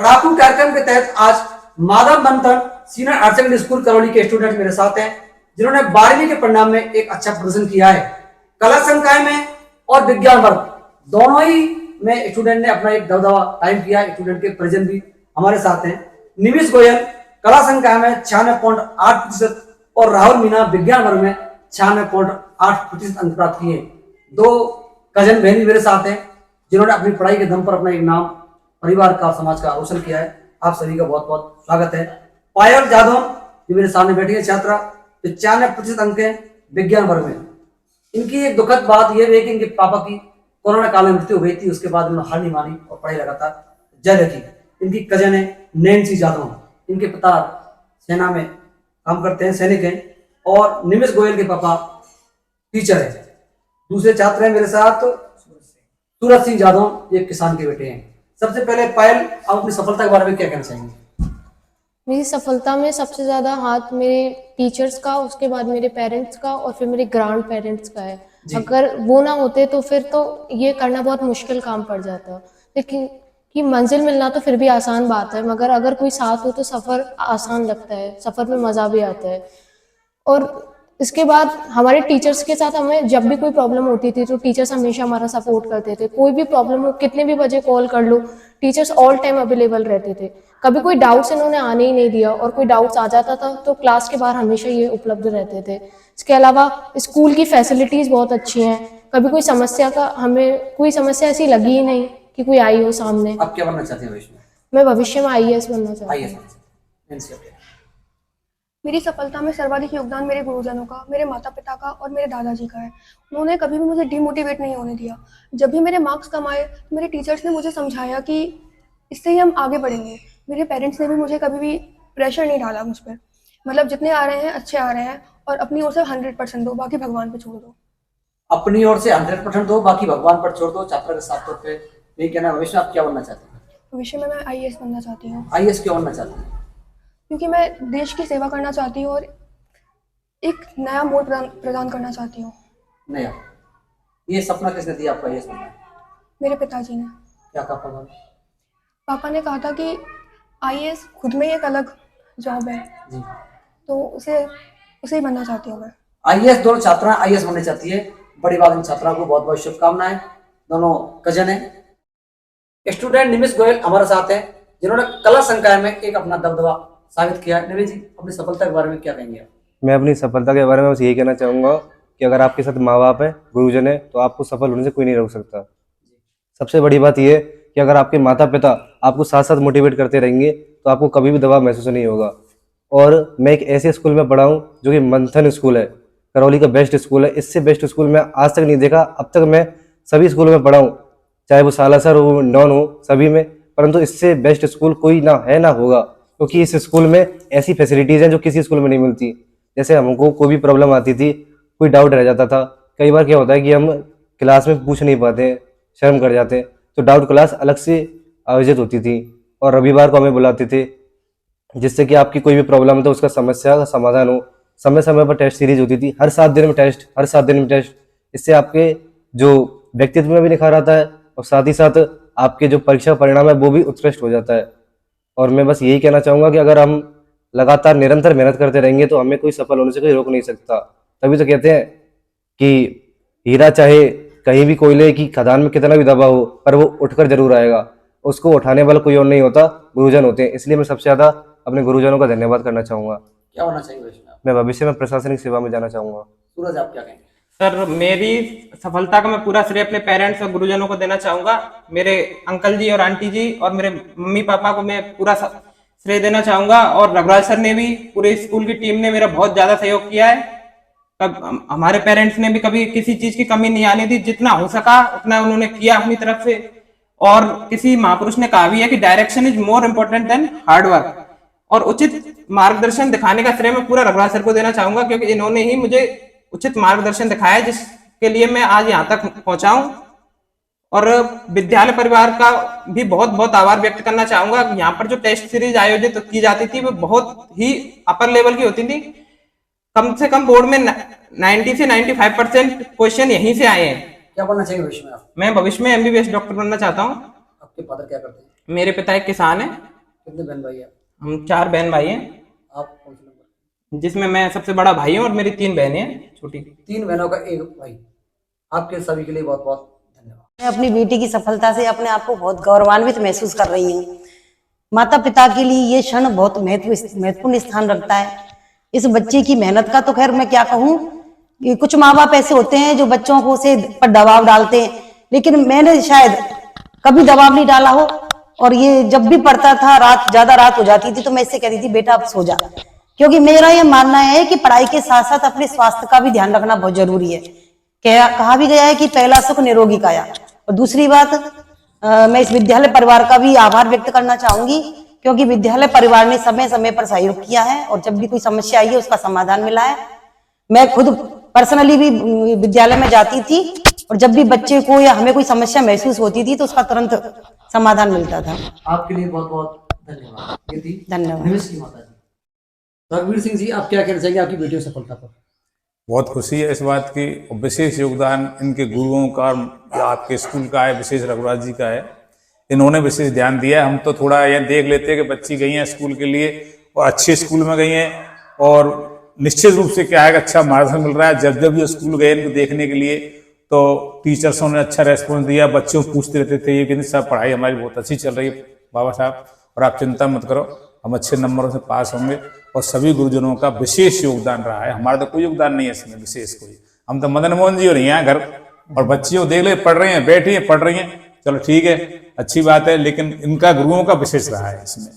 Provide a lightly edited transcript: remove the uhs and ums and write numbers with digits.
पढ़ाकू कार्यक्रम के तहत आज Madhav Manthan senior higher secondary school Karauli के स्टूडेंट मेरे साथ हैं, जिन्होंने 12वीं के परिणाम में एक अच्छा प्रदर्शन किया है। कला संकाय में और विज्ञान वर्ग दोनों ही में स्टूडेंट ने अपना एक दबदबा कायम किया। स्टूडेंट के परिजन भी हमारे साथ हैं। निमिष गोयल कला संकाय में 96.8% और राहुल मीना विज्ञान वर्ग में 96.8% अंक प्राप्त किए। दो कजन बहनी मेरे साथ हैं, जिन्होंने अपनी पढ़ाई के दम पर अपना एक नाम परिवार का समाज का रोशन किया है। आप सभी का बहुत बहुत स्वागत है। पायल जादव जो मेरे सामने बैठी है छात्रा, 95% अंक है विज्ञान वर्ग में। इनकी एक दुखद बात यह है कि इनके पापा की कोरोना काल में मृत्यु हो गई थी। उसके बाद उन्होंने हार नहीं मानी और पढ़ाई लगातार जारी रखी। इनकी कजन है नैन्सी जादव, इनके पिता सेना में काम करते हैं, सैनिक हैं, और निमिष गोयल के पापा टीचर है। दूसरे छात्र हैं मेरे साथ सूरज सिंह जादव, ये किसान के बेटे हैं। सबसे पहले पायल, आप अपनी सफलता के बारे में क्या कहना चाहेंगे? मेरी सफलता में सबसे ज़्यादा हाथ मेरे टीचर्स का, उसके बाद मेरे पेरेंट्स का और फिर मेरे ग्रैंड पेरेंट्स का है। अगर वो ना होते तो फिर तो ये करना बहुत मुश्किल काम पड़ जाता। लेकिन कि मंजिल मिलना तो फिर भी आसान बात है, मगर अगर कोई साथ हो तो सफ़र आसान लगता है, सफ़र में मज़ा भी आता है। और इसके बाद हमारे टीचर्स के साथ हमें जब भी कोई प्रॉब्लम होती थी तो टीचर्स हमेशा हमारा सपोर्ट करते थे। कोई भी प्रॉब्लम हो, कितने भी बजे कॉल कर लो, टीचर्स ऑल टाइम अवेलेबल रहते थे। कभी कोई डाउट्स इन्होंने आने ही नहीं दिया, और कोई डाउट्स आ जाता था तो क्लास के बाहर हमेशा ये उपलब्ध रहते थे। इसके अलावा स्कूल की फैसिलिटीज़ बहुत अच्छी हैं। कभी कोई समस्या का, हमें कोई समस्या ऐसी लगी ही नहीं कि कोई आई हो सामने। आप क्या बनना चाहते हैं भविष्य में? मैं भविष्य में IAS बनना चाहती हूँ। मेरी सफलता में सर्वाधिक योगदान मेरे गुरुजनों का, मेरे माता पिता का और मेरे दादाजी का है। उन्होंने कभी भी मुझे डिमोटिवेट नहीं होने दिया। जब भी मेरे मार्क्स कम आए तो मेरे टीचर्स ने मुझे समझाया कि इससे ही हम आगे बढ़ेंगे। मेरे पेरेंट्स ने भी मुझे कभी भी प्रेशर नहीं डाला मुझ पर। मतलब जितने आ रहे हैं अच्छे आ रहे हैं, और अपनी ओर से 100% दो, बाकी भगवान पे छोड़ दो। अपनी ओर से 100% दो, बाकी भगवान पर छोड़ दो। छात्रा के साथ तौर पे यही कहना है। भविष्य में आप क्या बनना चाहते हैं? भविष्य में मैं IAS बनना चाहती हूँ। IAS क्यों बनना चाहते हैं? क्योंकि मैं देश की सेवा करना चाहती हूँ और एक नया मोड़ प्रदान करना चाहती हूँ। नया, ये सपना किसने दिया आपको IAS बनना? मेरे पिताजी ने। क्या कहा पापा ने? पापा ने कहा था कि IAS खुद में ही एक अलग जॉब है जी, तो उसे ही बनना चाहती हूँ मैं। IAS दोनों छात्रा IAS बनना चाहती है। बड़ी बात, इन छात्राओं को बहुत बहुत शुभकामनाएं। दोनों कजन है। स्टूडेंट निमिष गोयल हमारे साथ हैं, जिन्होंने कला संकाय में एक अपना दबदबा साबित किया है। निमिष जी, अपनी सफलता के बारे में क्या कहेंगे आप? मैं अपनी सफलता के बारे में बस यही कहना चाहूँगा कि अगर आपके साथ माँ बाप है, गुरुजन है, तो आपको सफल होने से कोई नहीं रोक सकता। सबसे बड़ी बात यह है कि अगर आपके माता पिता आपको साथ साथ मोटिवेट करते रहेंगे तो आपको कभी भी दबाव महसूस नहीं होगा। और मैं एक ऐसे स्कूल में पढ़ा हूँ जो कि मंथन स्कूल है, करौली का बेस्ट स्कूल है। इससे बेस्ट स्कूल मैं आज तक नहीं देखा। अब तक मैं सभी स्कूलों में पढ़ा हूँ, चाहे वो सालासर हो, डॉन हो, सभी में, परंतु इससे बेस्ट स्कूल कोई ना है ना होगा। क्योंकि इस स्कूल में ऐसी फैसिलिटीज़ हैं जो किसी स्कूल में नहीं मिलती। जैसे हमको कोई भी प्रॉब्लम आती थी, कोई डाउट रह जाता था, कई बार क्या होता है कि हम क्लास में पूछ नहीं पाते, शर्म कर जाते, तो डाउट क्लास अलग से आयोजित होती थी और रविवार को हमें बुलाते थे, जिससे कि आपकी कोई भी प्रॉब्लम है तो उसका समस्या का समाधान हो। समय समय पर टेस्ट सीरीज होती थी, हर 7 दिन में टेस्ट, हर 7 दिन में टेस्ट। इससे आपके जो व्यक्तित्व में भी निखार आता है और साथ ही साथ आपके जो परीक्षा परिणाम है वो भी उत्कृष्ट हो जाता है। और मैं बस यही कहना चाहूँगा कि अगर हम लगातार निरंतर मेहनत करते रहेंगे तो हमें कोई सफल होने से कोई रोक नहीं सकता। तभी तो कहते हैं कि हीरा चाहे कहीं भी कोयले की खदान में कितना भी दबा हो, पर वो उठकर जरूर आएगा। उसको उठाने वाला कोई और नहीं होता, गुरुजन होते हैं। इसलिए मैं सबसे ज़्यादा अपने गुरुजनों का धन्यवाद करना चाहूँगा। क्या होना चाहिए भविष्य में? मैं भविष्य में प्रशासनिक सेवा में जाना चाहूँगा। सूरज, आप क्या कहेंगे? सर, मेरी सफलता का मैं पूरा श्रेय अपने पेरेंट्स और गुरुजनों को देना चाहूंगा। मेरे अंकल जी और आंटी जी और मेरे मम्मी पापा को मैं पूरा श्रेय देना चाहूंगा। और रघुराज सर ने भी, पूरे स्कूल की टीम ने मेरा बहुत ज्यादा सहयोग किया है। तब हमारे पेरेंट्स ने भी कभी किसी चीज की कमी नहीं आने दी। जितना हो सका उतना उन्होंने किया अपनी तरफ से। और किसी महापुरुष ने कहा भी है कि direction is more important then hard work. और उचित मार्गदर्शन दिखाने का श्रेय मैं पूरा रघुराज सर को देना चाहूंगा, क्योंकि इन्होंने ही मुझे उचित मार्गदर्शन दिखाया जिसके लिए मैं आज यहाँ तक पहुंचा हूं। और विद्यालय परिवार का भी बहुत बहुत आभार व्यक्त करना चाहूंगा। यहाँ पर जो टेस्ट सीरीज आयोजित की जाती थी वो बहुत ही अपर लेवल की होती थी। कम से कम बोर्ड में 90 से 95% क्वेश्चन यहीं से आए हैं। क्या बनना चाहिए भविष्य में आप? मैं भविष्य में MBBS डॉक्टर बनना चाहता हूँ। आपके फादर क्या करते हैं? मेरे पिता एक किसान है। कितने बहन भाई हैं? हम 4 बहन भाई हैं, आप कौन से नंबर? जिसमें मैं सबसे बड़ा भाई हूँ और मेरी 3 बहनें हैं छोटी। 3 बहनों का एक भाई। आपके सभी के लिए बहुत बहुत धन्यवाद। मैं अपनी बेटी की सफलता से अपने आप को बहुत गौरवान्वित महसूस कर रही हूँ। माता पिता के लिए ये क्षण बहुत महत्वपूर्ण स्थान रखता है। इस बच्चे की मेहनत का तो खैर मैं क्या कहूँ, कि कुछ माँ बाप ऐसे होते हैं जो बच्चों को से पर दबाव डालते हैं, लेकिन मैंने शायद कभी दबाव नहीं डाला हो। और ये जब भी पढ़ता था, ज्यादा रात हो जाती थी तो मैं इससे कहती थी बेटा अब सो जा, क्योंकि मेरा ये मानना है कि पढ़ाई के साथ साथ अपने स्वास्थ्य का भी ध्यान रखना बहुत जरूरी है। कहा भी गया है कि पहला सुख निरोगी काया। और दूसरी बात, मैं इस विद्यालय परिवार का भी आभार व्यक्त करना चाहूंगी, क्योंकि विद्यालय परिवार ने समय समय पर सहयोग किया है और जब भी कोई समस्या आई है उसका समाधान मिला है। मैं खुद पर्सनली भी विद्यालय में जाती थी और जब भी बच्चे को या हमें कोई समस्या महसूस होती थी तो उसका तुरंत समाधान मिलता था। आपके लिए बहुत बहुत धन्यवाद। ये थी धन्यवाद। निवेश की माता जी। रघुवीर सिंह जी, आप क्या कहना चाहेंगे आपकी बेटी की सफलता पर? बहुत खुशी है इस बात की, और विशेष योगदान इनके गुरुओं का या आपके स्कूल का है, विशेष रघुराज जी का है। इन्होंने विशेष ध्यान दिया है। हम तो थोड़ा यह देख लेते हैं कि बच्ची गई हैं स्कूल के लिए और अच्छे स्कूल में गई हैं, और निश्चित रूप से क्या है कि अच्छा मार्गदर्शन मिल रहा है। जब जब ये स्कूल गए इनको देखने के लिए तो टीचर्सों ने अच्छा रेस्पॉन्स दिया। बच्चों पूछते रहते थे ये कि सर पढ़ाई हमारी बहुत अच्छी चल रही है बाबा साहब, और आप चिंता मत करो, हम अच्छे नंबरों से पास होंगे। और सभी गुरुजनों का विशेष योगदान रहा है। हमारा तो कोई योगदान नहीं है इसमें विशेष कोई। हम तो मदन मोहन जी हो रही हैं घर, और बच्चियों देख ले पढ़ रही हैं, बैठी हैं पढ़ रही हैं, चलो ठीक है अच्छी बात है, लेकिन इनका गुरुओं का विशेष रहा है इसमें।